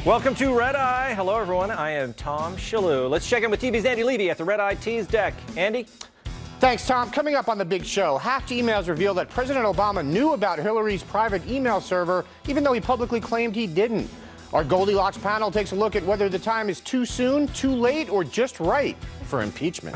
Welcome to Red Eye. Hello, everyone. I am Tom Shillue. Let's check in with TV's Andy Levy at the Red Eye Tees deck. Andy? Thanks, Tom. Coming up on the big show, hacked emails reveal that President Obama knew about Hillary's private email server, even though he publicly claimed he didn't. Our Goldilocks panel takes a look at whether the time is too soon, too late, or just right for impeachment.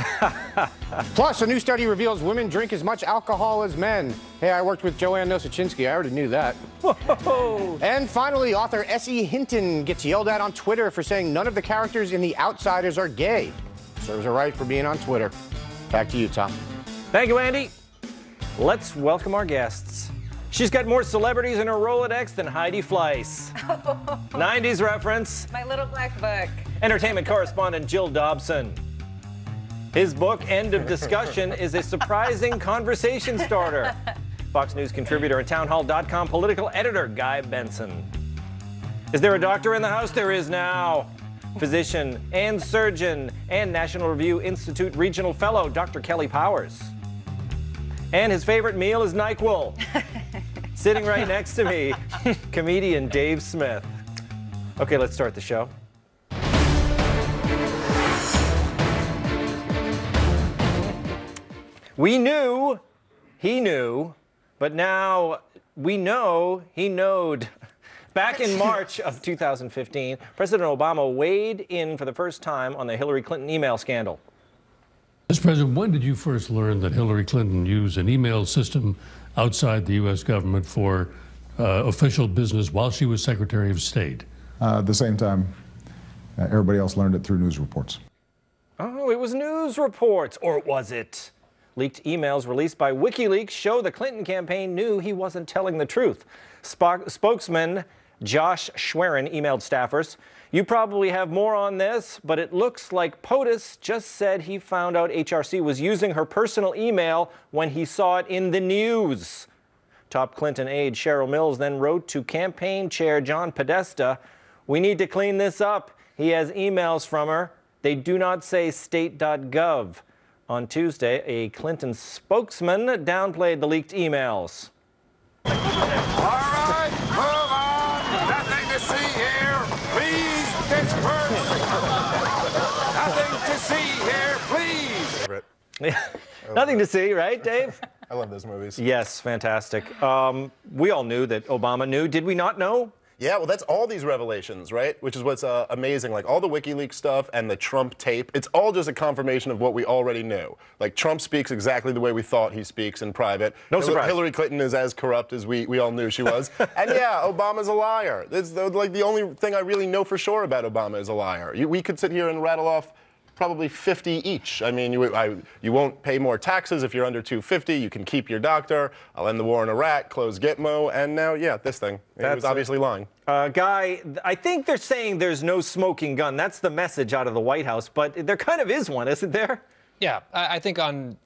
Plus, a new study reveals women drink as much alcohol as men. Hey, I worked with Joanne Nosachinski. I already knew that. Whoa. And finally, author S.E. Hinton gets yelled at on Twitter for saying none of the characters in The Outsiders are gay. Serves her right for being on Twitter. Back to you, Tom. Thank you, Andy. Let's welcome our guests. She's got more celebrities in her Rolodex than Heidi Fleiss. 90s reference. My little black book. Entertainment correspondent Jill Dobson. His book, End of Discussion, is a surprising conversation starter. Fox News contributor and townhall.com political editor Guy Benson. Is there a doctor in the house? There is now. Physician and surgeon and National Review Institute regional fellow Dr. Kelly Powers. And his favorite meal is NyQuil. Sitting right next to me, comedian Dave Smith. Okay, let's start the show. We knew, he knew, but now we know he knowed. Back in March of 2015, President Obama weighed in for the first time on the Hillary Clinton email scandal. Mr. President, when did you first learn that Hillary Clinton used an email system outside the U.S. government for official business while she was Secretary of State? The same time everybody else learned it through news reports. Oh, it was news reports, or was it? Leaked emails released by WikiLeaks show the Clinton campaign knew he wasn't telling the truth. Spokesman Josh Schwerin emailed staffers, "You probably have more on this, but it looks like POTUS just said he found out HRC was using her personal email when he saw it in the news." Top Clinton aide Cheryl Mills then wrote to campaign chair John Podesta, "We need to clean this up. He has emails from her. They do not say state.gov." On Tuesday, a Clinton spokesman downplayed the leaked emails. All right, move on. Nothing to see here. Please disperse. Nothing to see here, please. Nothing to see, right, Dave? I love those movies. Yes, fantastic. We all knew that Obama knew. Did we not know? Yeah, well, that's all these revelations, right? Which is what's amazing. Like all the WikiLeaks stuff and the Trump tape, it's all just a confirmation of what we already knew. Like Trump speaks exactly the way we thought he speaks in private. No surprise. Hillary Clinton is as corrupt as we all knew she was. And yeah, Obama's a liar. It's like the only thing I really know for sure about Obama is a liar. We could sit here and rattle off probably 50 each. I mean, you won't pay more taxes if you're under 250. You can keep your doctor. I'll end the war in Iraq, close Gitmo, and now, yeah, this thing. He was obviously lying. Guy, I think they're saying there's no smoking gun. That's the message out of the White House, but there kind of is one, isn't there? Yeah, I think on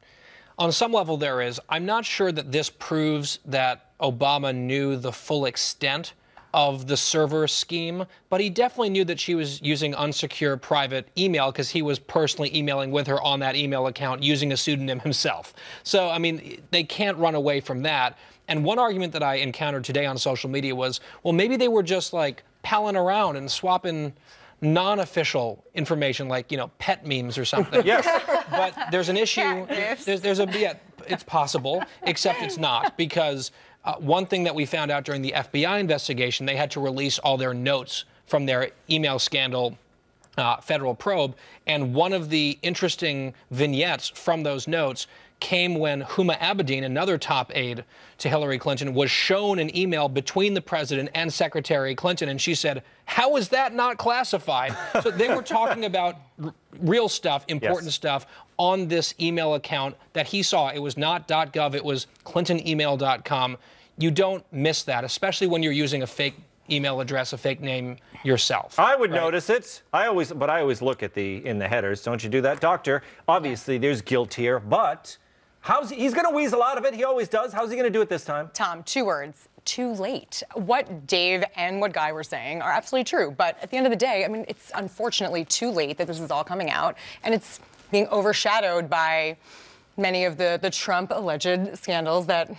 some level there is. I'm not sure that this proves that Obama knew the full extent of the server scheme, but he definitely knew that she was using unsecure private email because he was personally emailing with her on that email account using a pseudonym himself. So, I mean, they can't run away from that. And one argument that I encountered today on social media was, well, maybe they were just like palling around and swapping non-official information like, you know, pet memes or something. Yes. But there's an issue. It's possible, except it's not, because one thing that we found out during the FBI investigation, they had to release all their notes from their email scandal federal probe. And one of the interesting vignettes from those notes came when Huma Abedin, another top aide to Hillary Clinton, was shown an email between the president and Secretary Clinton. And she said, "How is that not classified?" So they were talking about real stuff, important stuff on this email account that he saw. It was not .gov, it was clintonemail.com. You don't miss that, especially when you're using a fake email address, a fake name yourself. I would notice it. I always look at in the headers. Don't you do that, Doctor? Obviously, there's guilt here, but he's going to weasel out of it. He always does. How's he going to do it this time? Tom, 2 words. Too late. What Dave and what Guy were saying are absolutely true. But at the end of the day, I mean, it's unfortunately too late that this is all coming out. And it's being overshadowed by many of the Trump alleged scandals that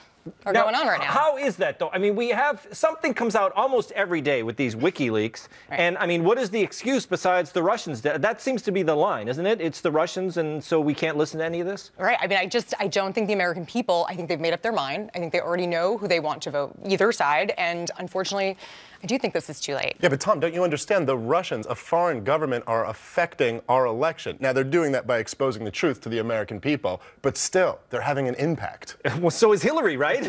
are going on right now. How is that, though? I mean, we have something comes out almost every day with these WikiLeaks. Right. And, I mean, what is the excuse besides the Russians? That seems to be the line, isn't it? It's the Russians, and so we can't listen to any of this? Right. I mean, I don't think the American people, I think they've made up their mind. I think they already know who they want to vote either side. And unfortunately, I do think this is too late. Yeah, but Tom, don't you understand? The Russians, a foreign government, are affecting our election. Now, they're doing that by exposing the truth to the American people, but still, they're having an impact. Well, so is Hillary, right?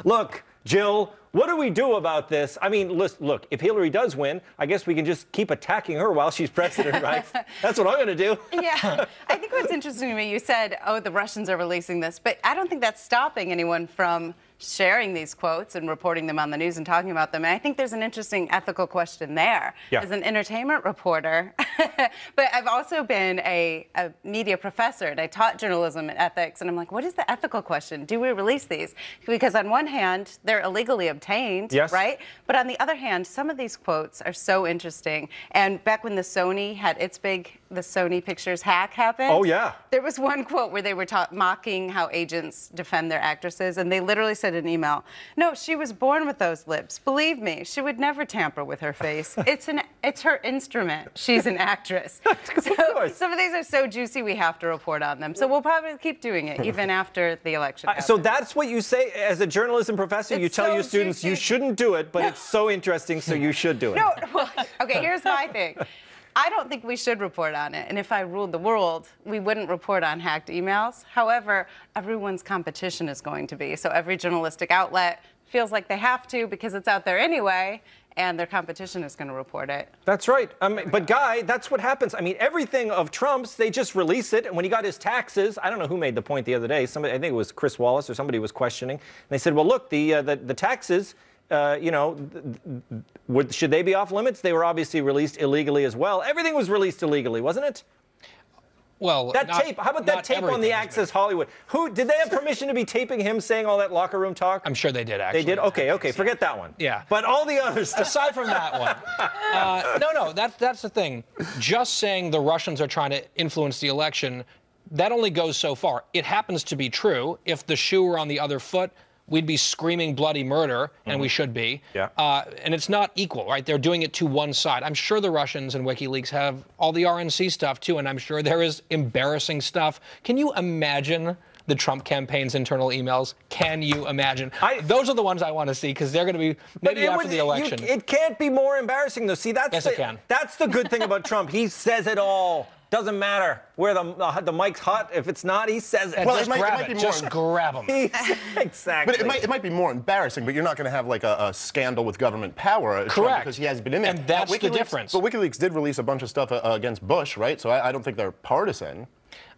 Look, Jill, what do we do about this? I mean, look, if Hillary does win, I guess we can just keep attacking her while she's president, right? That's what I'm going to do. Yeah. I think what's interesting to me, you said, oh, the Russians are releasing this, but I don't think that's stopping anyone from sharing these quotes and reporting them on the news and talking about them. And I think there's an interesting ethical question there. Yeah. As an entertainment reporter, but I've also been a media professor, and I taught journalism and ethics, and I'm like, what is the ethical question? Do we release these? Because on one hand, they're illegally obtained, yes, right? But on the other hand, some of these quotes are so interesting. And back when the Sony had its the Sony Pictures hack happened. Oh, yeah. There was one quote where they were mocking how agents defend their actresses, and they literally said in an email, no, she was born with those lips. Believe me, she would never tamper with her face. It's her instrument. She's an actress. So some of these are so juicy we have to report on them. So we'll probably keep doing it even after the election happens. So that's what you say as a journalism professor? You tell your students you shouldn't do it, but it's so interesting, so you should do it. No, well, okay, here's my thing. I don't think we should report on it. And if I ruled the world, we wouldn't report on hacked emails. However, everyone's competition is going to be. So every journalistic outlet feels like they have to because it's out there anyway, and their competition is going to report it. That's right. But Guy, that's what happens. I mean, everything of Trump's, they just release it. And when he got his taxes, I don't know who made the point the other day. Somebody, I think it was Chris Wallace or somebody was questioning. And they said, well, look, the taxes, should they be off limits? They were obviously released illegally as well. Everything was released illegally, wasn't it? Well, that tape. How about that tape on the Access Hollywood? Who did they have permission to be taping him saying all that locker room talk? I'm sure they did. Actually, they did. Okay. Forget that one. Yeah. But all the others. Aside from that one, no. That's the thing. Just saying the Russians are trying to influence the election, that only goes so far. It happens to be true. If the shoe were on the other foot, we'd be screaming bloody murder, and we should be. Yeah. And it's not equal, right? They're doing it to one side. I'm sure the Russians and WikiLeaks have all the RNC stuff, too, and I'm sure there is embarrassing stuff. Can you imagine the Trump campaign's internal emails? Can you imagine? Those are the ones I want to see, because they're going to be maybe after the election. It can't be more embarrassing, though. See, yes, it can. That's the good thing about Trump. He says it all. Doesn't matter where the mic's hot. If it's not, he says it. Well, just grab him. Exactly. But it might be more embarrassing, but you're not going to have like a scandal with government power. Correct. Because he has been in there. And that's the difference. But WikiLeaks did release a bunch of stuff against Bush, right? So I don't think they're partisan.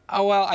Oh, well,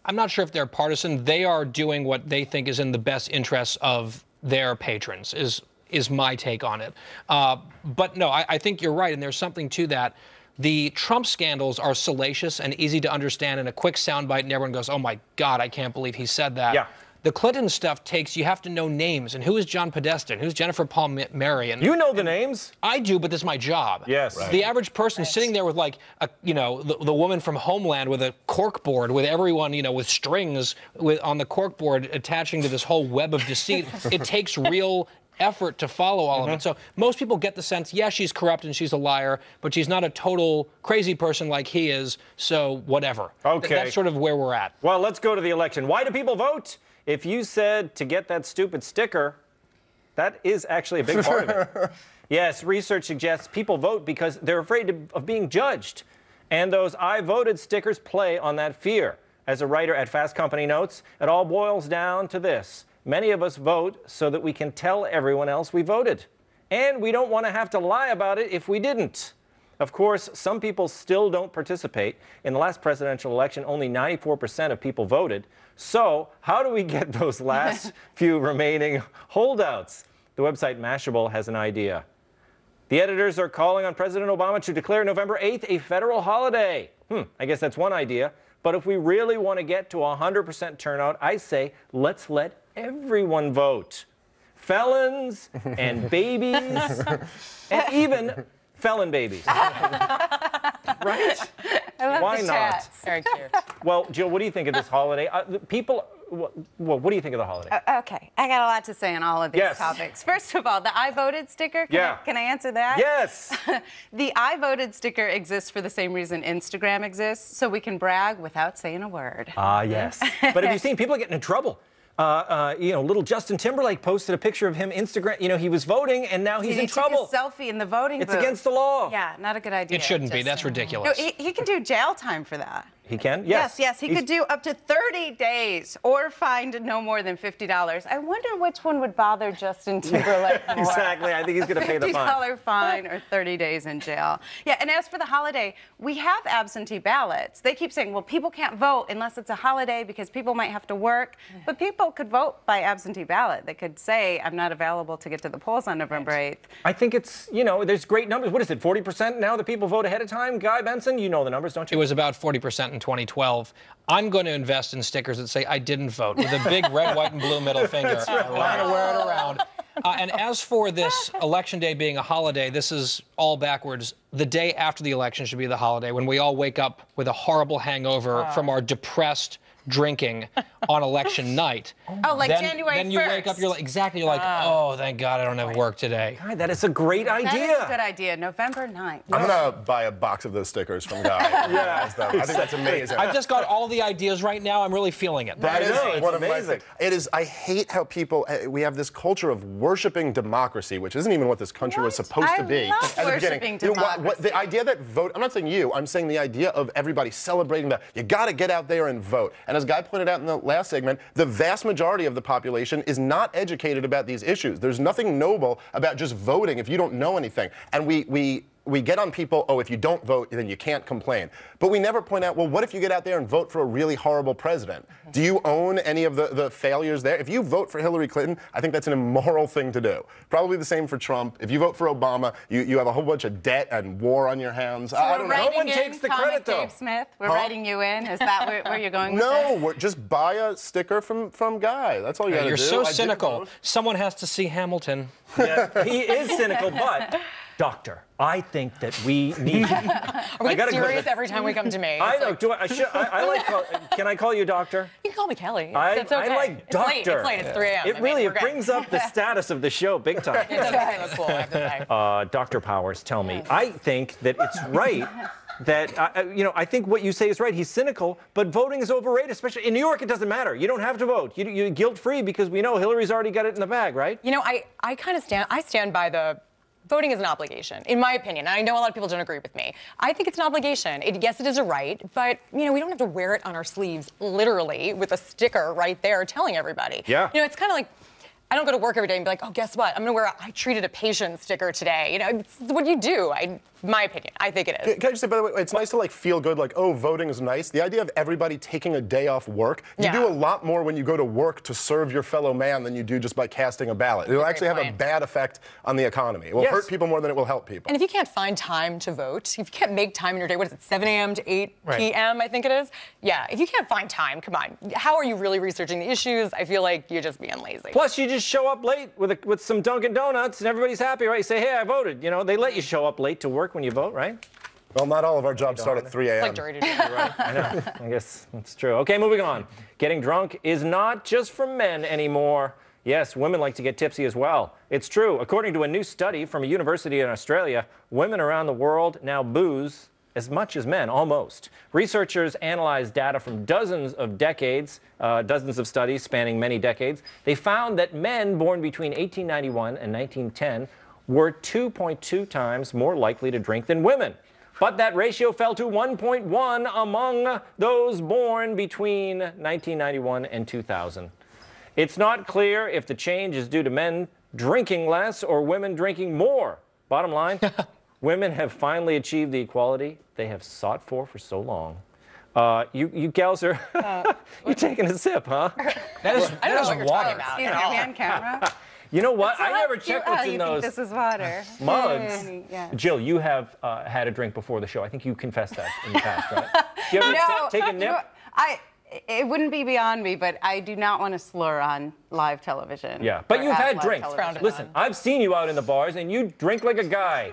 I'm not sure if they're partisan. They are doing what they think is in the best interests of their patrons, is my take on it. But no, I think you're right, and there's something to that. The Trump scandals are salacious and easy to understand in a quick soundbite, and everyone goes, oh, my God, I can't believe he said that. Yeah. The Clinton stuff you have to know names, and who is John Podesta, and who's Jennifer Palmieri. And you know the names. I do, but this is my job. Yes. Right. The average person sitting there with like, the woman from Homeland with a cork board, with everyone, with strings on the cork board attaching to this whole web of deceit. It takes real effort to follow all of it. So most people get the sense, yes, she's corrupt and she's a liar, but she's not a total crazy person like he is, so whatever. Okay. That's sort of where we're at. Well, let's go to the election. Why do people vote? If you said to get that stupid sticker, that is actually a big part of it. Yes, research suggests people vote because they're afraid of being judged. And those I voted stickers play on that fear. As a writer at Fast Company notes, it all boils down to this. Many of us vote so that we can tell everyone else we voted. And we don't want to have to lie about it if we didn't. Of course, some people still don't participate. In the last presidential election, only 94% of people voted. So how do we get those last few remaining holdouts? The website Mashable has an idea. The editors are calling on President Obama to declare November 8th a federal holiday. I guess that's one idea. But if we really want to get to 100% turnout, I say let's let everyone vote. Felons and babies and even felon babies. Right? I love Why the not? chats. Very cute. Well, Jill, what do you think of this holiday? What do you think of the holiday? Okay, I got a lot to say on all of these topics. First of all, the I voted sticker, can I answer that? Yes. The I voted sticker exists for the same reason Instagram exists, so we can brag without saying a word. Ah, yes. But have you seen people getting in trouble? Little Justin Timberlake posted a picture of him Instagram. He was voting, and now he's in trouble. He took a selfie in the voting booth. It's against the law. Yeah, not a good idea. It shouldn't be. That's ridiculous. No, he can do jail time for that. He can? Yes. Yes, he could do up to 30 days or fined no more than $50. I wonder which one would bother Justin Timberlake more. Exactly. I think he's going to pay the fine. $50 fine or 30 days in jail. Yeah, and as for the holiday, we have absentee ballots. They keep saying, well, people can't vote unless it's a holiday because people might have to work. But people could vote by absentee ballot. They could say, I'm not available to get to the polls on November 8th. I think it's, there's great numbers. What is it, 40% now that people vote ahead of time? Guy Benson, you know the numbers, don't you? It was about 40% in 2012. I'm going to invest in stickers that say I didn't vote with a big red, white, and blue middle finger. I'm going to wear it around. And as for this election day being a holiday, this is all backwards. The day after the election should be the holiday when we all wake up with a horrible hangover from our depressed drinking on election night. Oh, like January 1st. Then you wake up, you're like, oh, thank God I don't have work today. God, that is a great idea. That is a good idea. November 9th. I'm going to buy a box of those stickers from Guy. I think that's amazing. I've just got all the ideas right now. I'm really feeling it. That is one of my amazing. It is. I hate how people. We have this culture of worshiping democracy, which isn't even what this country was supposed to be. I love at the worshiping beginning. democracy. The idea that vote. I'm not saying you. I'm saying the idea of everybody celebrating that you got to get out there and vote. And as Guy pointed out in the last segment, the vast majority of the population is not educated about these issues. There's nothing noble about just voting if you don't know anything. And we get on people, oh, if you don't vote, then you can't complain. But we never point out, well, what if you get out there and vote for a really horrible president? Do you own any of the failures there? If you vote for Hillary Clinton, I think that's an immoral thing to do. Probably the same for Trump. If you vote for Obama, you have a whole bunch of debt and war on your hands. So I don't know. No one takes the credit, though. Dave Smith, we're writing you in. Is that where you're going with No, this? just buy a sticker from Guy. That's all you got to do. You're so cynical. Someone has to see Hamilton. Yeah, he is cynical, but Doctor, I think that we need. Are we serious every time we come to me? I know. Can I call you Doctor? You can call me Kelly. It's okay. I like Doctor. It's late. It's 3 a.m. It brings up the status of the show big time. It does make me look cool, I have to say. Dr. Powers, tell me. I think that it's right. That, I think what you say is right. He's cynical, but voting is overrated, especially in New York. It doesn't matter. You don't have to vote. You're guilt-free because we know Hillary's already got it in the bag, right? I kind of stand by the voting is an obligation, in my opinion. And I know a lot of people don't agree with me. I think it's an obligation. Yes, it is a right, but, we don't have to wear it on our sleeves, literally, with a sticker right there telling everybody. Yeah. It's kind of like, I don't go to work every day and be like, oh, guess what? I'm going to wear a I treated a patient sticker today. It's what you do. My opinion. I think it is. Can I just say, by the way, it's nice to feel good, oh, voting is nice. The idea of everybody taking a day off work, you do a lot more when you go to work to serve your fellow man than you do just by casting a ballot. It'll actually have a bad effect on the economy. It will hurt people more than it will help people. And if you can't find time to vote, if you can't make time in your day, what is it, 7 a.m. to 8 p.m., I think it is? Yeah, if you can't find time, come on. How are you really researching the issues? I feel like you're just being lazy. Plus, you just show up late with some Dunkin' Donuts and everybody's happy, right? You say, hey, I voted. They let you show up late to work when you vote, right? Well, not all of our jobs start at 3 a.m. It's like jury duty. Right. I know. I guess that's true. Okay, moving on. Getting drunk is not just for men anymore. Yes, women like to get tipsy as well. It's true. According to a new study from a university in Australia, women around the world now booze as much as men, almost. Researchers analyzed data from dozens of studies spanning many decades. They found that men born between 1891 and 1910 were 2.2 times more likely to drink than women. But that ratio fell to 1.1 among those born between 1991 and 2000. It's not clear if the change is due to men drinking less or women drinking more. Bottom line, women have finally achieved the equality they have sought for so long. You gals are, you're taking a sip, huh? That is water. Excuse me, are we on camera? You know what? I never checked what's in those this is water. mugs. Yeah. Jill, you have had a drink before the show. I think you confessed that in the past, right? Do you ever take a nip? It wouldn't be beyond me, but I do not want to slur on live television. Yeah, but you've had drinks. Listen, I've seen you out in the bars, and you drink like a guy.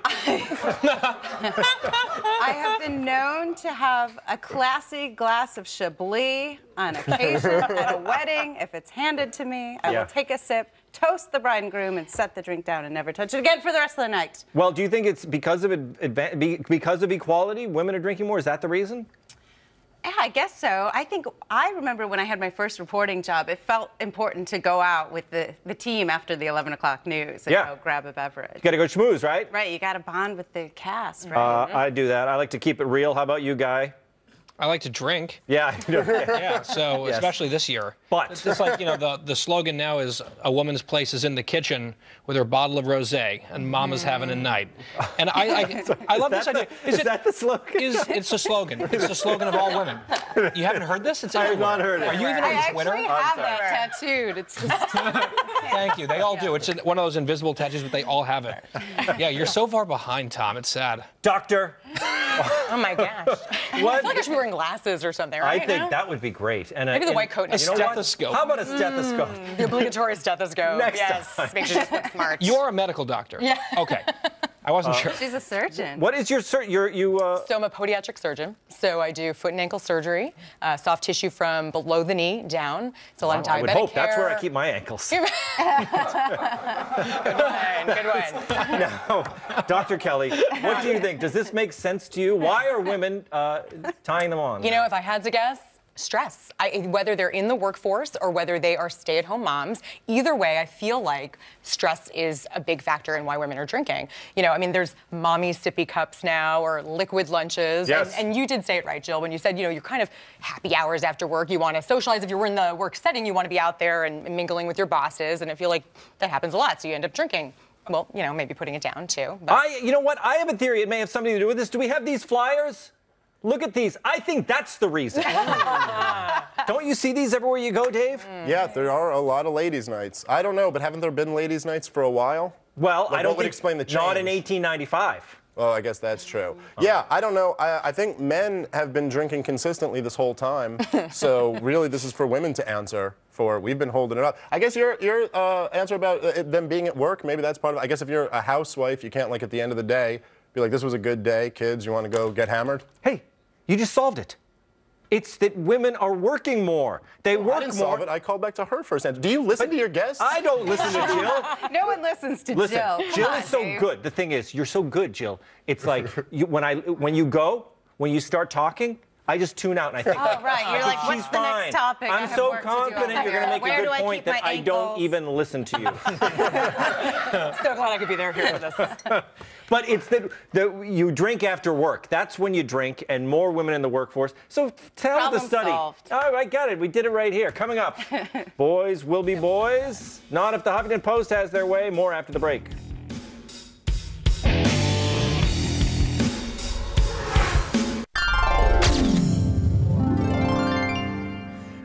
I I have been known to have a classy glass of Chablis on occasion at a wedding. If it's handed to me, I will take a sip, toast the bride and groom, and set the drink down and never touch it again for the rest of the night. Well, do you think it's because of equality, women are drinking more? Is that the reason? Yeah, I guess so. I remember when I had my first reporting job, it felt important to go out with the team after the 11 o'clock news and go grab a beverage. You got to go schmooze, right? Right, you got to bond with the cast, right? I do that. I like to keep it real. How about you, Guy? I like to drink. Yeah. Yeah, so especially this year. But it's just like, the slogan now is a woman's place is in the kitchen with her bottle of rosé and mama's having a night. And I love this idea. Is that the slogan? It's the slogan. It's the slogan of all women. You haven't heard this? It's everywhere. I have not heard it. Are you even on Twitter? I actually have that tattooed. It's just... Thank you. They all do. It's one of those invisible tattoos, but they all have it. Yeah, you're so far behind, Tom. It's sad. Doctor. Oh my gosh. I feel like I should be wearing glasses or something, right? I think that would be great. And maybe the white coat. A stethoscope. How about a stethoscope? The obligatory stethoscope. Next time. Makes you just look smart. You're a medical doctor. Yeah. Okay. I wasn't sure. She's a surgeon. What is your So I'm a podiatric surgeon. So I do foot and ankle surgery, soft tissue from below the knee down. It's a lot of diabetic I would hope care. that's where I keep my ankles. Good one. Now, Dr. Kelly, what do you think? Does this make sense to you? Why are women tying them on? If I had to guess, stress. Whether they're in the workforce or whether they are stay-at-home moms, either way, I feel like stress is a big factor in why women are drinking. There's mommy sippy cups now or liquid lunches. Yes. And you did say it right, Jill, when you said, you're kind of happy hours after work. You want to socialize. If you were in the work setting, you want to be out there and mingling with your bosses. And I feel like that happens a lot, so you end up drinking. Well, maybe putting it down, too. But. You know what? I have a theory. It may have something to do with this. Do we have these flyers? Look at these. I think that's the reason. Don't you see these everywhere you go, Dave? Yeah, there are a lot of ladies' nights. I don't know, but haven't there been ladies' nights for a while? Well, I don't what would think explain the change. Not in 1895. Oh, I guess that's true. Yeah, I don't know. I think men have been drinking consistently this whole time. So really, this is for women to answer for. We've been holding it up. I guess your answer about them being at work, maybe that's part of it. I guess if you're a housewife, you can't, at the end of the day, be like, this was a good day, kids, you want to go get hammered? Hey, you just solved it. It's that women are working more. They work I didn't more. solve it. I called back to her first answer. Do you listen to your guests? I don't listen to Jill. No one listens to Listen, Jill. Jill is so good. The thing is, you're so good, Jill. It's like when you start talking, I just tune out and I think, oh, right. You're like, what's the next topic? I'm so confident you're going to make a good point that I don't even listen to you. So glad I could be there here with us. But it's that you drink after work. That's when you drink, and more women in the workforce. So tell the study. Solved. Oh, I got it. We did it right here. Coming up, boys will be boys. Not if the Huffington Post has their way. More after the break.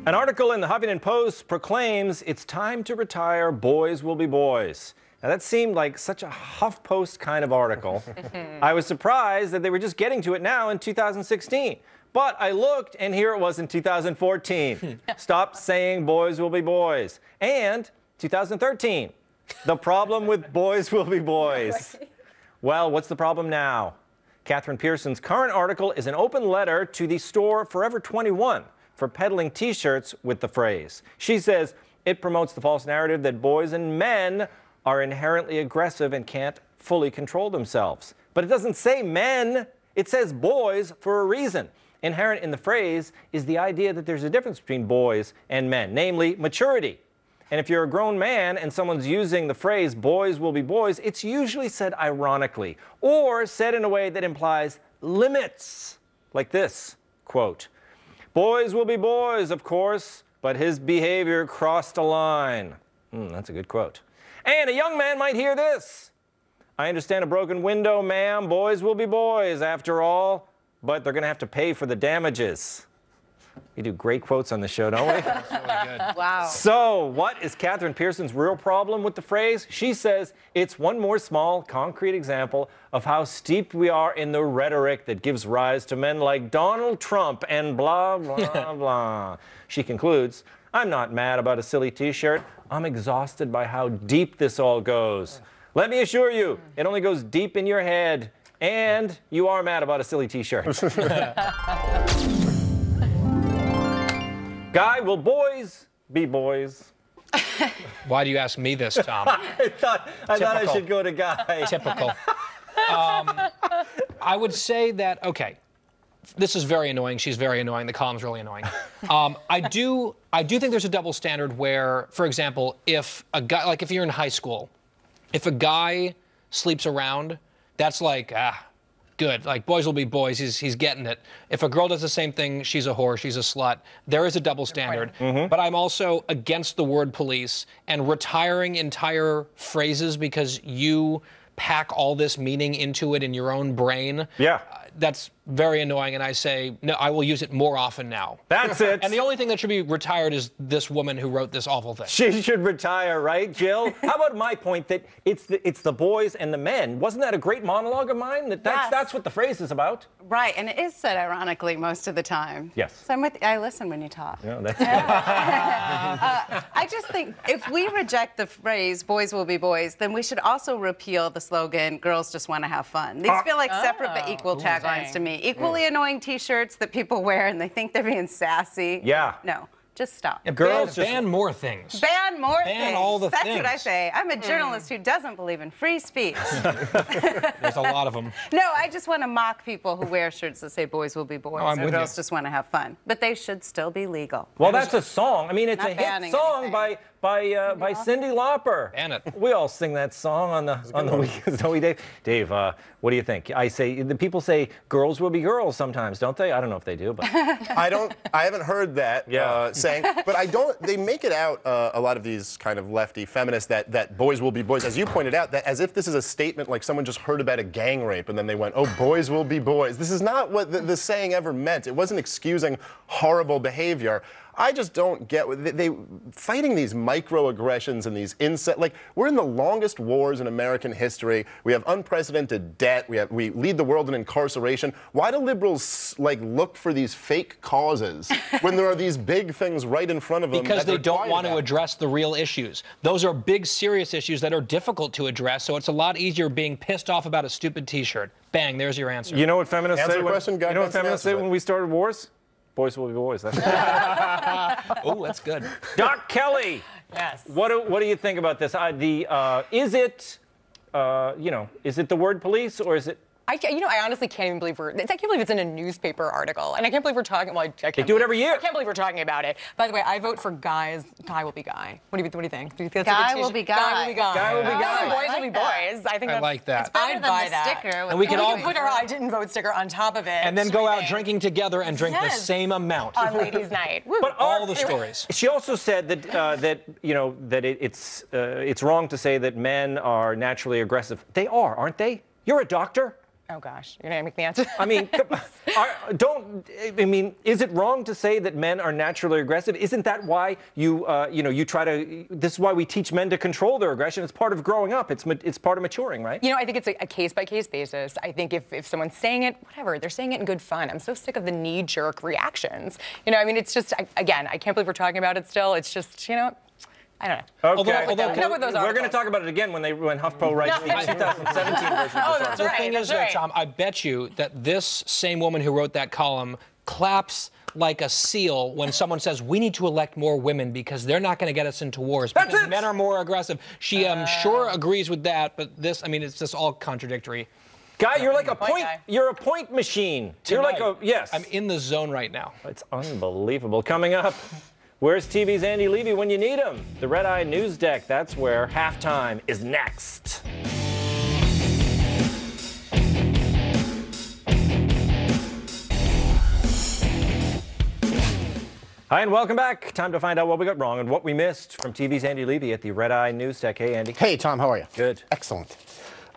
An article in the Huffington Post proclaims it's time to retire. Boys will be boys. Now, that seemed like such a HuffPost kind of article. I was surprised that they were just getting to it now in 2016. But I looked, and here it was in 2014. Stop saying boys will be boys. And 2013. The problem with boys will be boys. Well, what's the problem now? Catherine Pearson's current article is an open letter to the store Forever 21 for peddling T-shirts with the phrase. She says it promotes the false narrative that boys and men are inherently aggressive and can't fully control themselves. But it doesn't say men, it says boys for a reason. Inherent in the phrase is the idea that there's a difference between boys and men, namely maturity. And if you're a grown man and someone's using the phrase boys will be boys, it's usually said ironically or said in a way that implies limits, like this, quote, boys will be boys, of course, but his behavior crossed a line. That's a good quote. And a young man might hear this. I understand a broken window, ma'am. Boys will be boys, after all, but they're going to have to pay for the damages. We do great quotes on the show, don't we? That's really good. Wow. So, what is Catherine Pearson's real problem with the phrase? She says it's one more small, concrete example of how steeped we are in the rhetoric that gives rise to men like Donald Trump and blah, blah, blah. She concludes, I'm not mad about a silly T-shirt. I'm exhausted by how deep this all goes. Let me assure you, it only goes deep in your head And you are mad about a silly T-shirt. Guy, will boys be boys? Why do you ask me this, Tom? I thought I should go to Guy. Typical. I would say that, okay, this is very annoying. She's very annoying. The column's really annoying. I do think there's a double standard where, for example, if a guy, like if you're in high school, if a guy sleeps around, that's like, good. Like, boys will be boys. He's getting it. If a girl does the same thing, she's a whore, she's a slut. There is a double standard. But I'm also against the word police and retiring entire phrases because you pack all this meaning into it in your own brain. Yeah. That's very annoying, and I say, no, I will use it more often now. That's it. And the only thing that should be retired is this woman who wrote this awful thing. She should retire, right, Jill? How about my point that it's the boys and the men? Wasn't that a great monologue of mine? That's what the phrase is about. Right, and it is said ironically most of the time. Yes. So I listen when you talk. Yeah, that's good. I just think if we reject the phrase "boys will be boys," then we should also repeal the slogan "girls just want to have fun." These feel like separate but equal taglines to me. Equally annoying T-shirts that people wear and they think they're being sassy. Yeah. No. Just stop. Yeah, girls ban more things. Ban more things. Ban all the That's things. what I say. I'm a journalist who doesn't believe in free speech. There's a lot of them. No, I just want to mock people who wear shirts that say boys will be boys and girls just want to have fun. But they should still be legal. Well, that's a song. I mean, it's Not a hit banning song anything. by Cyndi Lauper. Ban it. We all sing that song on the weekends, don't we, Dave? Dave, what do you think? The people say girls will be girls sometimes, don't they? I don't know if they do, but I haven't heard that saying, but I don't. They make it out a lot of these kind of lefty feminists that boys will be boys, as you pointed out, that as if this is a statement like someone just heard about a gang rape and then they went, oh, boys will be boys. This is not what the saying ever meant. It wasn't excusing horrible behavior. I just don't get they fighting these microaggressions and these like we're in the longest wars in American history. We have unprecedented debt. We lead the world in incarceration. Why do liberals like look for these fake causes when there are these big things right in front of them? Because they don't want to address the real issues. Those are big, serious issues that are difficult to address. So it's a lot easier being pissed off about a stupid T-shirt. Bang, there's your answer. You know what feminists say? You know what feminists say when we started wars? Boys will be boys. That's Oh, that's good. Doc Kelly. Yes. What do you think about this? Is it the word police or is it? I honestly can't even believe I can't believe it's in a newspaper article, and I can't believe we're talking. Well, They do it every year. I can't believe we're talking about it. By the way, I vote for guys. Guy will be guy. What do you think? Do you think that's Guy a good will be Guy will be guy. Guy will be guy. Boys will be boys. I think I that's, like that. It's better I'd than buy the that. sticker. And we can all put our I didn't vote sticker on top of it. And then go out drinking together and drink the Yes. same amount. on ladies' night. Woo. But all the stories. She also said that it's wrong to say that men are naturally aggressive. They are, aren't they? You're a doctor. Oh gosh, you're gonna make me answer. I mean, is it wrong to say that men are naturally aggressive? Isn't that why you try to? This is why we teach men to control their aggression. It's part of growing up. It's part of maturing, right? I think it's a case-by-case basis. I think if someone's saying it, whatever, they're saying it in good fun. I'm so sick of the knee-jerk reactions. It's just, again, I can't believe we're talking about it still. It's just, I don't know. Okay. Although we're going to talk about it again when HuffPo writes the 2017 version. Oh, that's The right. thing is, right. Tom, I bet you that this same woman who wrote that column claps like a seal when someone says, we need to elect more women because they're not going to get us into wars because men are more aggressive. She sure agrees with that, but it's just all contradictory. Guy, you're like a point. You're a point machine. Tonight, You're like yes. I'm in the zone right now. It's unbelievable. Coming up, where's TV's Andy Levy when you need him? The Red Eye News Deck. That's where halftime is next. Hi, and welcome back. Time to find out what we got wrong and what we missed from TV's Andy Levy at the Red Eye News Deck. Hey, Andy. Hey, Tom, how are you? Good. Excellent.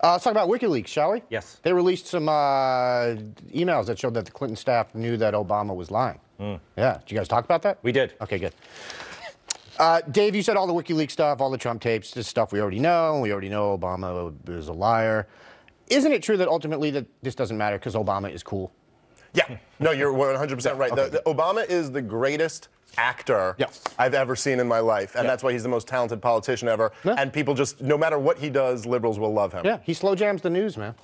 Let's talk about WikiLeaks, shall we? Yes. They released some emails that showed that the Clinton staff knew that Obama was lying. Yeah. Did you guys talk about that? We did. Okay, good. Dave, you said all the WikiLeaks stuff, all the Trump tapes, this stuff we already know. We already know Obama is a liar. Isn't it true that ultimately that this doesn't matter because Obama is cool? Yeah. No, you're 100% right. Okay. Obama is the greatest actor I've ever seen in my life, and that's why he's the most talented politician ever. And people just, no matter what he does, liberals will love him. Yeah, he slow jams the news, man.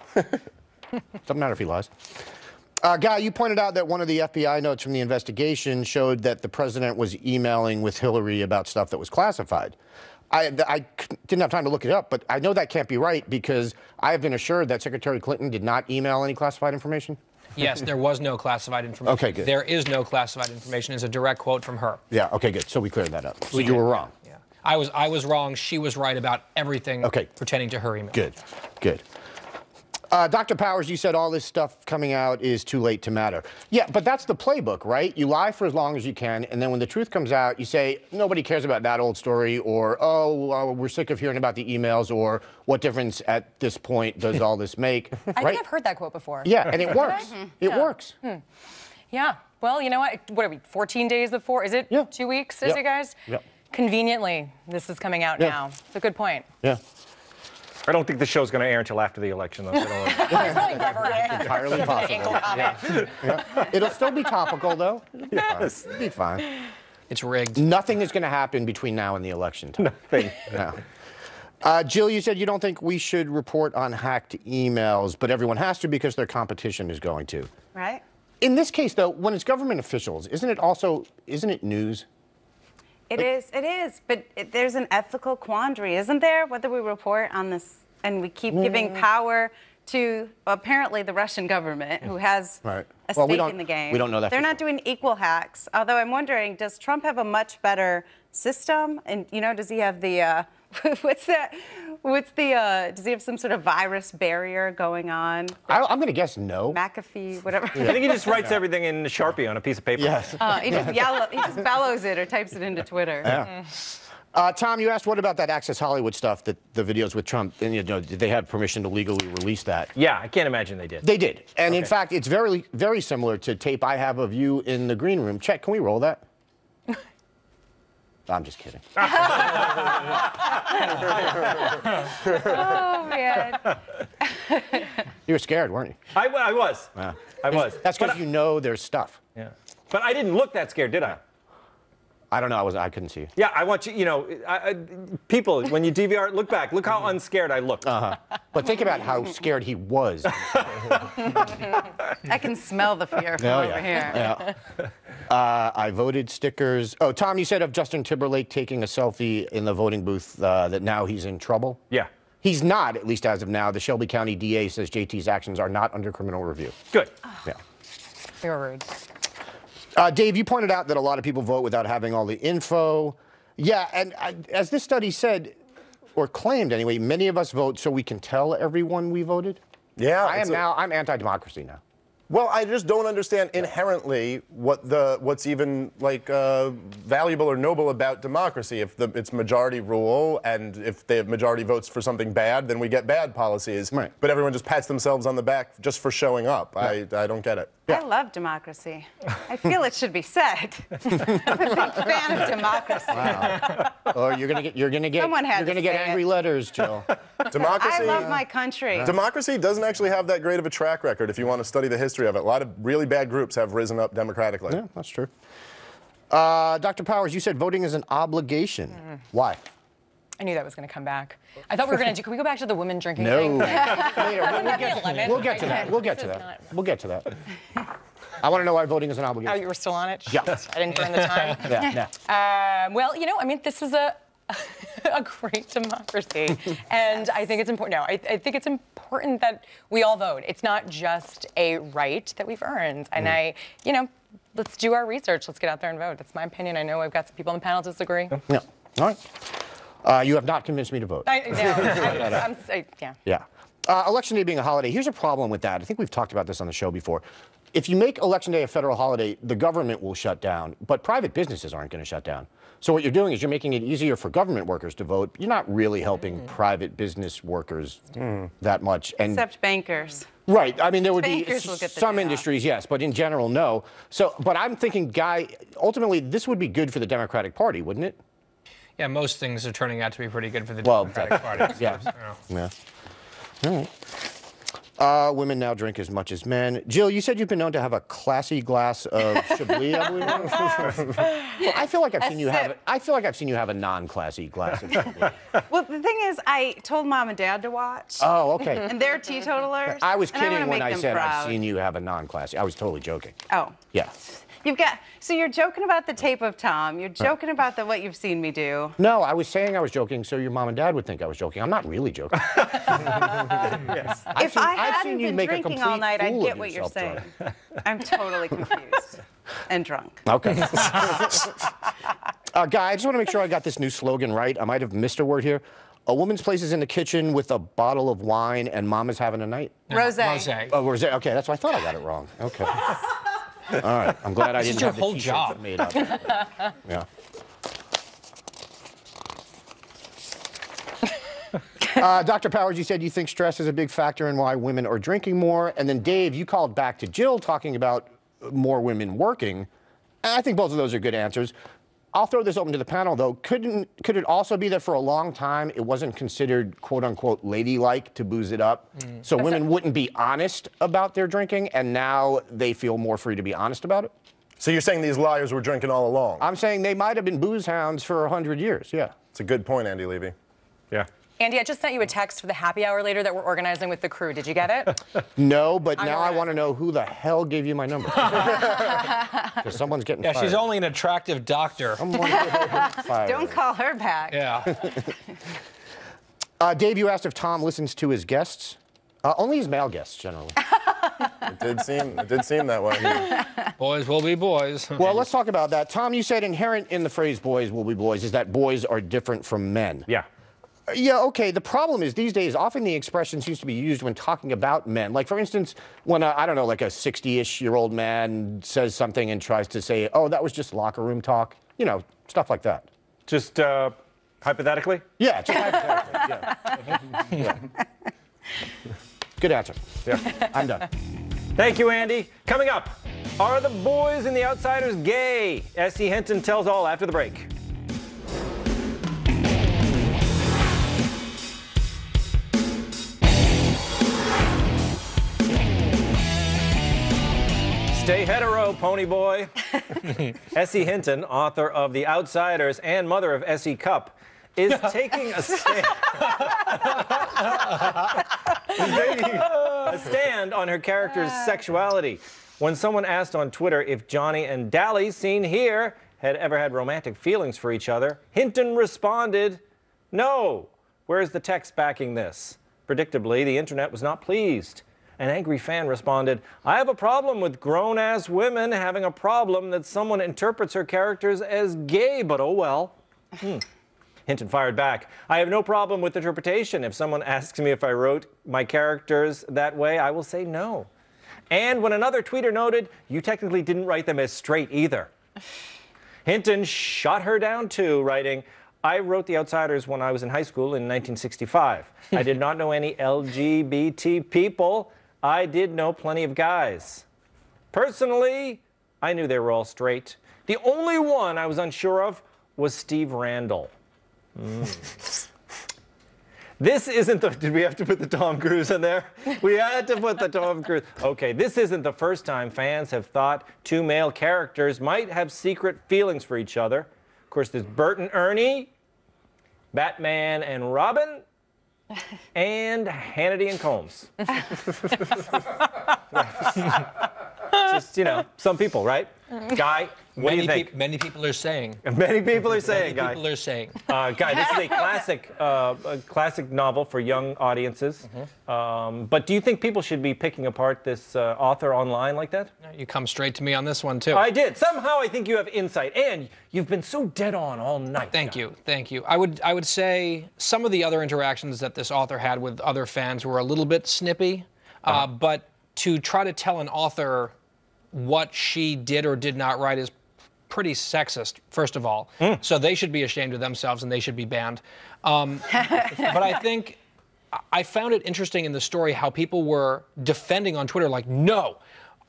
Doesn't matter if he lies. Guy, you pointed out that one of the FBI notes from the investigation showed that the president was emailing with Hillary about stuff that was classified. I didn't have time to look it up, but I know that can't be right because I have been assured that Secretary Clinton did not email any classified information. Yes, there was no classified information. Okay, good. There is no classified information is a direct quote from her. Yeah, okay, good. So we cleared that up. So you were wrong. Yeah. I was wrong. She was right about everything pertaining to her email. Good, good. Dr. Powers, you said all this stuff coming out is too late to matter. Yeah, but that's the playbook, right? You lie for as long as you can, and then when the truth comes out, you say, nobody cares about that old story, or, oh, we're sick of hearing about the emails, or what difference at this point does all this make? I think I've heard that quote before. Yeah, and it works. It works. Yeah. Well, you know what are we, 14 days before? Is it 2 weeks, is it, guys? Yep. Conveniently, this is coming out now. It's a good point. Yeah. I don't think the show's going to air until after the election, though. So don't worry. It's probably never entirely possible. It'll still be topical, though. It'll be fine. It's rigged. Nothing is going to happen between now and the election time. Nothing. No. Jill, you said you don't think we should report on hacked emails, but everyone has to because their competition is going to. Right. In this case, though, when it's government officials, isn't it news? It is, but there's an ethical quandary, isn't there? Whether we report on this and we keep giving power to apparently the Russian government, who has a stake in the game. We don't know that. They're not doing equal hacks. Although I'm wondering, does Trump have a much better system? And does he have the does he have some sort of virus barrier going on? I'm going to guess no. McAfee, whatever. I think he just writes everything in Sharpie on a piece of paper. Yes. He just bellows it or types it into Twitter. Yeah. Tom, you asked what about that Access Hollywood stuff, that the videos with Trump, and did they have permission to legally release that? Yeah, I can't imagine they did. They did. And in fact, it's very, very similar to tape I have of you in the green room. Check, can we roll that? I'm just kidding. Oh, man. You were scared, weren't you? I was. Yeah. I was. That's because you know there's stuff. Yeah. But I didn't look that scared, did I? I don't know. I couldn't see you. Yeah, I want you, people, when you DVR, look back. Look how unscared I looked. But think about how scared he was. I can smell the fear from over here. Yeah. I voted stickers. Oh, Tom, you said of Justin Timberlake taking a selfie in the voting booth that now he's in trouble? Yeah. He's not, at least as of now. The Shelby County DA says JT's actions are not under criminal review. Good. Yeah. You're rude. Dave, you pointed out that a lot of people vote without having all the info. Yeah, and as this study said, or claimed anyway, many of us vote so we can tell everyone we voted. Yeah. I'm anti-democracy now. Well, I just don't understand inherently what's even valuable or noble about democracy. If it's majority rule, and if they have majority votes for something bad, then we get bad policies. Right. But everyone just pats themselves on the back just for showing up. I don't get it. I love democracy. I feel it should be said. I'm a big fan of democracy. Wow. Or you're gonna get angry letters, Jill. Democracy. I love my country. Democracy doesn't actually have that great of a track record if you want to study the history of it. A lot of really bad groups have risen up democratically. Yeah, that's true. Dr. Powers, you said voting is an obligation. Why? I knew that was going to come back. I thought we were going to do. Can we go back to the women drinking No. thing? Later. We'll get to that. We'll get to that. I want to know why voting is an obligation. Oh, you were still on it? Yeah. I didn't burn the time. Well, this is a great democracy, and I think it's important. No, I think it's important that we all vote. It's not just a right that we've earned, and let's do our research. Let's get out there and vote. That's my opinion. I know I've got some people on the panel disagree. Yeah. All right. You have not convinced me to vote. Yeah. Election Day being a holiday, here's a problem with that. I think we've talked about this on the show before. If you make Election Day a federal holiday, the government will shut down, but private businesses aren't going to shut down. So what you're doing is you're making it easier for government workers to vote. You're not really helping private business workers that much. Except bankers. Right. I mean, there would be some industries, yes, but in general, no. So, but I'm thinking, Guy, ultimately, this would be good for the Democratic Party, wouldn't it? Yeah, most things are turning out to be pretty good for the Democratic Party. Yeah. Yeah. All Women now drink as much as men. Jill, you said you've been known to have a classy glass of Chablis, I believe it was. Well, I feel like I've seen you have. I feel like I've seen you have a non-classy glass of Chablis. Well, the thing is, I told Mom and Dad to watch. Oh, okay. And they're teetotalers. I was kidding and when I said proud. I've seen you have a non-classy. I was totally joking. Oh. Yeah. So you're joking about the tape of Tom. You're joking about what you've seen me do. No, I was saying I was joking so your mom and dad would think I was joking. I'm not really joking. Yes. If I hadn't been drinking all night, I'd get what you're saying. I'm totally confused and drunk. Okay. Guy, I just want to make sure I got this new slogan right. I might have missed a word here. A woman's place is in the kitchen with a bottle of wine and mom is having a night? Rosé. Rosé. Oh, rosé. Okay, that's why I thought I got it wrong. Okay. All right. I'm glad I didn't have the whole t-shirts job. made up. Yeah. Dr. Powers, you said you think stress is a big factor in why women are drinking more. And then, Dave, you called back to Jill talking about more women working. And I think both of those are good answers. I'll throw this open to the panel, though. Could it also be that for a long time it wasn't considered, quote-unquote, ladylike to booze it up? So women wouldn't be honest about their drinking, and now they feel more free to be honest about it? So you're saying these liars were drinking all along? I'm saying they might have been booze hounds for 100 years, yeah. It's a good point, Andy Levy. Yeah. Andy, I just sent you a text for the happy hour later that we're organizing with the crew. Did you get it? No, but now I want to know who the hell gave you my number. Because someone's getting fired. She's only an attractive doctor. Don't call her back. Yeah. Dave, you asked if Tom listens to his guests. Only his male guests, generally. It did seem that way. Boys will be boys. Well, let's talk about that. Tom, you said inherent in the phrase boys will be boys is that boys are different from men. Yeah. Yeah, okay. The problem is these days, often the expression seems to be used when talking about men. Like, for instance, when, I don't know, like a 60-ish-year-old man says something and tries to say, oh, that was just locker room talk. You know, stuff like that. Just hypothetically? Yeah, just hypothetically, yeah. Good answer. Yeah. I'm done. Thank you, Andy. Coming up, are the boys in The Outsiders gay? S.E. Hinton tells all after the break. Stay hetero, pony boy. S.E. Hinton, author of The Outsiders and mother of S.E. Cup, is taking a stand on her character's sexuality. When someone asked on Twitter if Johnny and Dally, seen here, had ever had romantic feelings for each other, Hinton responded, no. Where's the text backing this? Predictably, the internet was not pleased. An angry fan responded, I have a problem with grown-ass women having a problem that someone interprets her characters as gay, but oh well. Hinton fired back, I have no problem with interpretation. If someone asks me if I wrote my characters that way, I will say no. And when another tweeter noted, you technically didn't write them as straight either. Hinton shot her down too, writing, I wrote The Outsiders when I was in high school in 1965. I did not know any LGBT people. I did know plenty of guys. Personally, I knew they were all straight. The only one I was unsure of was Steve Randall. This isn't the, did we have to put the Tom Cruise in there? We had to put the Tom Cruise. Okay, this isn't the first time fans have thought two male characters might have secret feelings for each other. Of course, there's Bert and Ernie, Batman and Robin, and Hannity and Combs. Just, you know, some people, right? Guy, what do you think? Many people are saying. Many people are saying, Guy. Many people are saying. Guy, this is a classic novel for young audiences. But do you think people should be picking apart this author online like that? You come straight to me on this one, too. I did. Somehow I think you have insight. And you've been so dead on all night. Thank you. Thank you. I would say some of the other interactions that this author had with other fans were a little bit snippy. But to try to tell an author what she did or did not write is pretty sexist, first of all. So they should be ashamed of themselves and they should be banned. But I think I found it interesting in the story how people were defending on Twitter, like, no,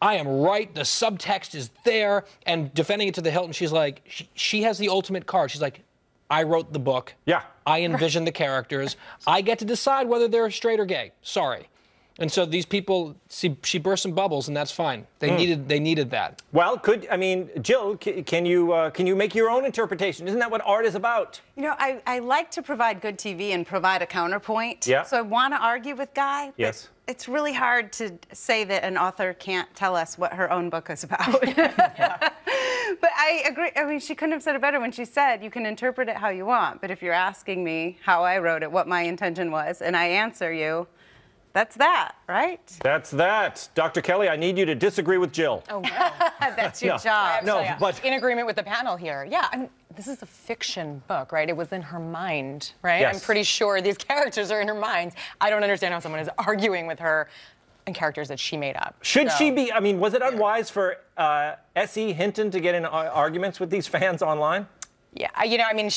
I am right, the subtext is there, and defending it to the hilt. And she's like, she has the ultimate card. She's like, I wrote the book. Yeah. I envisioned the characters. I get to decide whether they're straight or gay. Sorry. And so these people, she burst some bubbles, and that's fine. They needed that. Well, Jill, can you make your own interpretation? Isn't that what art is about? You know, I like to provide good TV and provide a counterpoint. Yeah. So I want to argue with Guy. But yes. It's really hard to say that an author can't tell us what her own book is about. But I agree. I mean, she couldn't have said it better when she said, you can interpret it how you want. But if you're asking me how I wrote it, what my intention was, and I answer you, that's that, right? That's that. Dr. Kelly, I need you to disagree with Jill. Oh, no. That's your job. No, but in agreement with the panel here. Yeah, this is a fiction book, right? It was in her mind, right? Yes. I'm pretty sure these characters are in her mind. I don't understand how someone is arguing with her and characters that she made up. Should she be, I mean, was it unwise for S.E. Hinton to get in arguments with these fans online? Yeah, you know, I mean,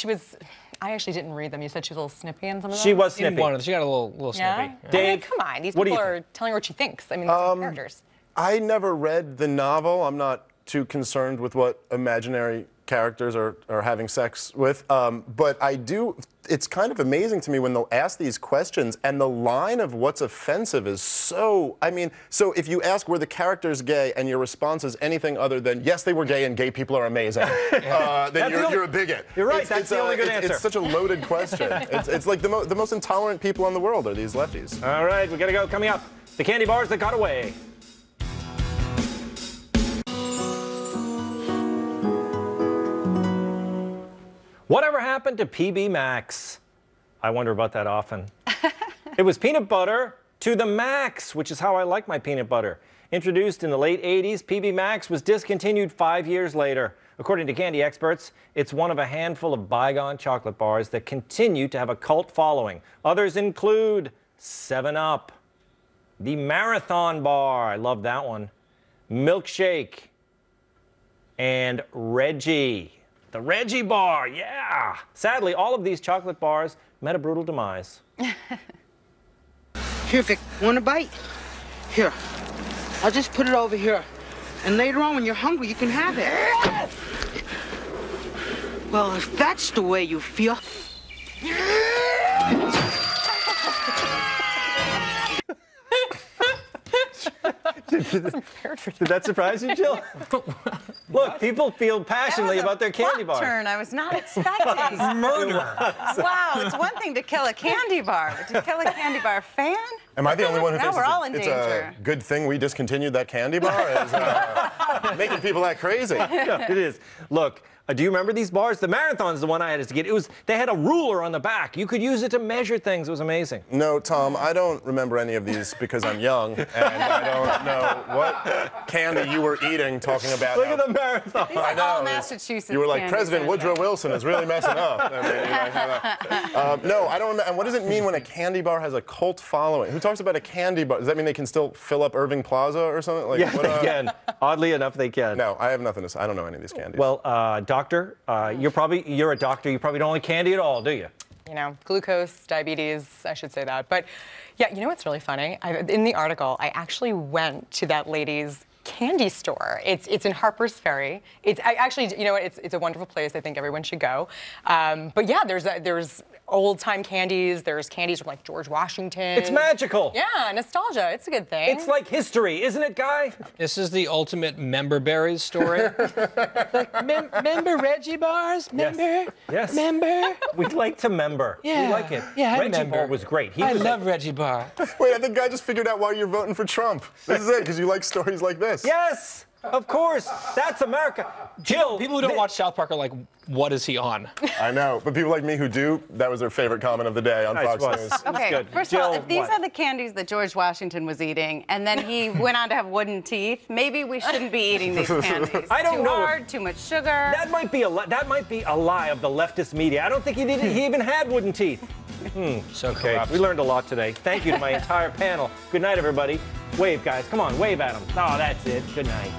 I actually didn't read them. You said she was a little snippy in some of them? She was snippy. She got a little snippy. Yeah? Dave, I mean, come on. These people are telling her what she thinks. I mean, these are characters. I never read the novel. I'm not too concerned with what imaginary characters are having sex with. But I do, it's kind of amazing to me when they'll ask these questions and the line of what's offensive is so, I mean, so if you ask were the characters gay and your response is anything other than, yes, they were gay and gay people are amazing, then you're a bigot. You're right, that's the only good answer. It's such a loaded question. It's like the most intolerant people in the world are these lefties. All right, we gotta go. Coming up, the candy bars that got away. Whatever happened to PB Max? I wonder about that often. It was peanut butter to the max, which is how I like my peanut butter. Introduced in the late 80s, PB Max was discontinued 5 years later. According to candy experts, it's one of a handful of bygone chocolate bars that continue to have a cult following. Others include 7-Up, the Marathon Bar, I love that one, Milkshake, and Reggie. The Reggie Bar, yeah! Sadly, all of these chocolate bars met a brutal demise. Here, Vic, want a bite? Here, I'll just put it over here. And later on, when you're hungry, you can have it. Well, if that's the way you feel... Did that surprise you, Jill? Look, people feel passionately about their candy bar. Turn I was not expecting. Murder. Wow, it's one thing to kill a candy bar, but to kill a candy bar fan? Am I the only one who Now thinks we're all in it's danger. a good thing we discontinued that candy bar? Is making people act crazy. Yeah, it is. Look, do you remember these bars? The Marathon's the one I had to get. They had a ruler on the back. You could use it to measure things. It was amazing. No, Tom, I don't remember any of these because I'm young, and I don't know what candy you were eating talking about. Look at the Marathon. These are all Massachusetts You were like, candies, President aren't Woodrow they? Wilson is really messing up. I mean, no, I don't remember. And what does it mean when a candy bar has a cult following? Who talks about a candy bar? Does that mean they can still fill up Irving Plaza or something? Like, Yes, they can. Oddly enough, they can. No, I have nothing to say. I don't know any of these candies. Well, doctor, you're a doctor. You probably don't like candy at all, do you? You know, glucose, diabetes, I should say that. But yeah, you know what's really funny? In the article, I actually went to that lady's candy store. It's in Harper's Ferry. It's actually, you know, it's a wonderful place. I think everyone should go. But yeah, there's old-time candies. There's candies from like George Washington. It's magical. Yeah, nostalgia. It's a good thing. It's like history, isn't it, Guy? This is the ultimate member berries story. Member Reggie bars? Member? Yes. Member? We'd like to member. Yeah. We like it. Yeah, I Reggie remember. Bar was great. I love Reggie Bar. Wait, I think I just figured out why you're voting for Trump. This is it, because you like stories like this. Yes, of course. That's America. Jill. People who don't watch South Park are like, what is he on? I know, but people like me who do, that was their favorite comment of the day on Fox News. Okay, good. first of all, Jill, if these what? are the candies that George Washington was eating, and then he went on to have wooden teeth, maybe we shouldn't be eating these candies. I don't too know. hard, too much sugar. That might be a lie of the leftist media. I don't think he even had wooden teeth. So Okay, corrupt. we learned a lot today. Thank you to my entire panel. Good night, everybody. Wave, guys. Come on, wave at them. Oh, that's it. Good night.